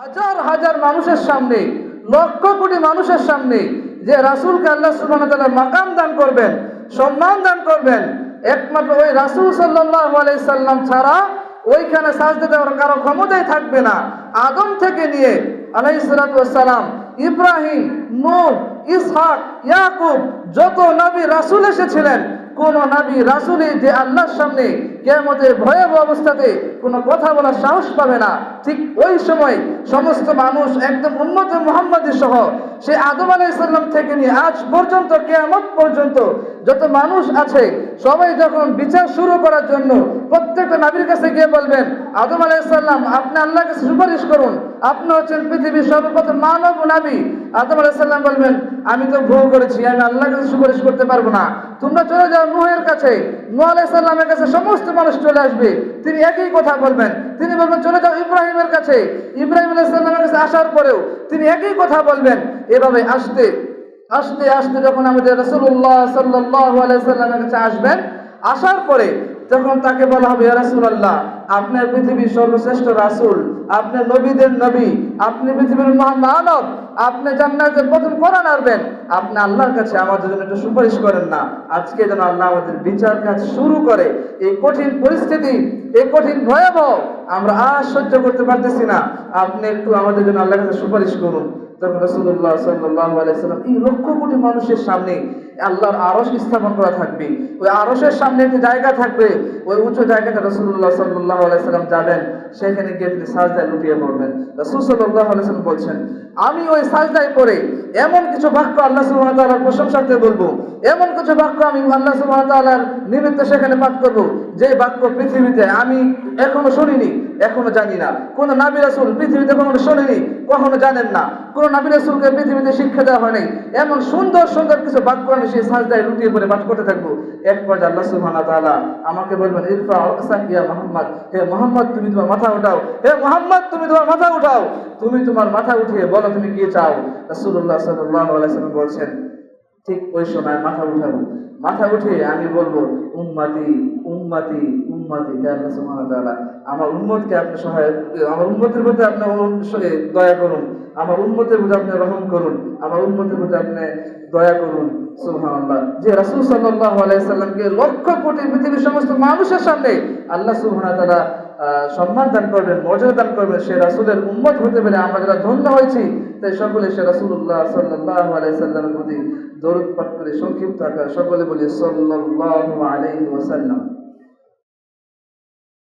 হাজার হাজার মানুষের সামনে, লক্ষ কোটি মানুষের সামনে যে রাসূলকে আল্লাহ সুবহানাহু ওয়া তাআলা মাকাম দান করবেন, সম্মান দান করবেন, একমাত্র ওই রাসূল সাল্লাল্লাহু আলাইহি সাল্লাম ছাড়া ওইখানে সাজদা দেওয়ার কারো ক্ষমতাই থাকবে না। আদম থেকে নিয়ে আলাইহিস সালাতু ওয়াস সালাম, ইব্রাহিম, নূহ, ইসহাক, ইয়াকুব, যত নবী রাসূল এসেছিলেন, কোন নবী রাসূলই যে আল্লাহর সামনে কিয়ামতের ভয়াবহ অবস্থাতে কোনো কথা বলার সাহস পাবে না। ঠিক ওই সময় সমস্ত মানুষ একদম উম্মতে মুহাম্মাদী সহ সেই আদম আলাইহিস সালাম থেকে নিয়ে আজ পর্যন্ত কিয়ামত পর্যন্ত যত মানুষ আছে সবাই যখন বিচার শুরু করার জন্য প্রত্যেকটা নবীর কাছে গিয়ে বলবেন, আদম আলাইহিস সালাম আপনি আল্লাহর কাছে সুপারিশ করুন, আপনি হচ্ছেন পৃথিবীর সর্বপ্রথম মানব নবী। আদম আলাইহিস সালাম বলবেন, আমি তো ভুল করেছি, আমি আল্লাহর কাছে সুপারিশ করতে পারবো না, তোমরা চলে যাও নূহের কাছে। নূহ আলাইহিস সালামের কাছে সমস্ত মানুষ চলে আসবে, তিনি একই কথা বলবেন। তিনি বলবেন চলে যাও ইব্রাহিমের কাছে, ইব্রাহিম আলাইহিস সালামের কাছে আসার পরেও তিনি একই কথা বলবেন। এভাবে আস্তে আস্তে আস্তে যখন আমাদের রাসূলুল্লাহ সাল্লাল্লাহু আলাইহি সাল্লামের কাছে আসবেন, আসার পরে তখন তাকে বলা হবে, ইয়া রাসূলুল্লাহ আপনার পৃথিবীর সর্বশ্রেষ্ঠ রাসূল, আপনি নবীদের নবী, আপনি পৃথিবীর মহামানব, আপনি জান্নাতের প্রথম কোরআন আনবেন, আপনি আল্লাহর কাছে আমাদের জন্য একটু সুপারিশ করেন না। আজকে যেন আল্লাহ আমাদের বিচার কাজ শুরু করে। এই কঠিন পরিস্থিতি, এই কঠিন ভয়াবহ আমরা আর সহ্য করতে পারতেছি না, আপনি একটু আমাদের জন্য আল্লাহর কাছে সুপারিশ করুন। তখন রাসূলুল্লাহ সাল্লাল্লাহু আলাইহি সাল্লাম এই লক্ষ কোটি মানুষের সামনে আল্লাহর আরশ স্থাপন করা থাকবে, ওই আরশের সামনে একটি জায়গা থাকবে, ওই উঁচু জায়গাতে রাসূলুল্লাহ সাল্লাল্লাহু আলাইহি সাল্লাম যাবেন, সেখানে গিয়ে তিনি সাজদায় লুটিয়ে পড়বেন। রাসূল সাল্লাল্লাহু আলাইহি সাল্লাম বলছেন, আমি ওই সাজদায় পড়ে এমন কিছু বাক্য আল্লাহ সুবহানাহু ওয়া তাআলার প্রশংসাতে বলবো, এমন কিছু বাক্য আমি আল্লাহ সুবহানাহু ওয়া তাআলার নিমিত্তে সেখানে পাঠ করব, যে বাক্য পৃথিবীতে আমি এখনো শুনিনি, এখনো জানি না। কোন নবী রাসূল পৃথিবীতে কখনো শুনেনি, কখনো জানেন না, কোন নবী রাসূলকে পৃথিবীতে শিক্ষা দেওয়া হয় নাই। এমন সুন্দর সুন্দর কিছু বাক্য আমি সেই সাজদায় লুটিয়ে পড়ে পাঠ করতে থাকবো। এক পর্যায়ে আল্লাহ সুবহানাহু ওয়া তাআলা আমাকে বলবেন, ইরফা রাসাক ইয়া মুহাম্মদ, হে মুহাম্মদ তুমি তোমার মাথা উঠাও, হে মুহাম্মদ তুমি তোমার মাথা উঠাও, তুমি তোমার মাথা উঠিয়ে বলো তুমি কি চাও। রাসূলুল্লাহ সাল্লাল্লাহু আলাইহি সাল্লাম বলছেন, ঠিক ওই সময় মাথা উঠাবো, মাথা উঠে আমি বলবো, উম্মতি উম্মতি উম্মতি, হে আল্লাহ সুবহানাহু ওয়া তাআলা আমার উম্মতকে আপনি সহায়, আমার উম্মতের প্রতি আপনি দয়া করুন, আমার উম্মতের প্রতি আপনি রহম করুন, আমার উম্মতের প্রতি আপনি দয়া করুন। সুবহানাল্লাহ, যে রাসূল সাল্লাল্লাহু আলাইহি সাল্লামকে লক্ষ কোটি পৃথিবীর সমস্ত মানুষের সামনে আল্লাহ সুবহানাহু ওয়া তাআলা সম্মান দান করবেন, মর্যাদা দান করবেন, সে রাসূলের উম্মত হতে পেরে আমরা যারা ধন্য হয়েছি, তাই সকলে সে রাসূলুল্লাহ সাল্লাল্লাহু আলাইহি সাল্লামের প্রতি দরুদ পাঠ করে সংক্ষিপ্ত আকার সকলে বলি সাল্লাল্লাহু আলাইহি ওয়াসাল্লাম।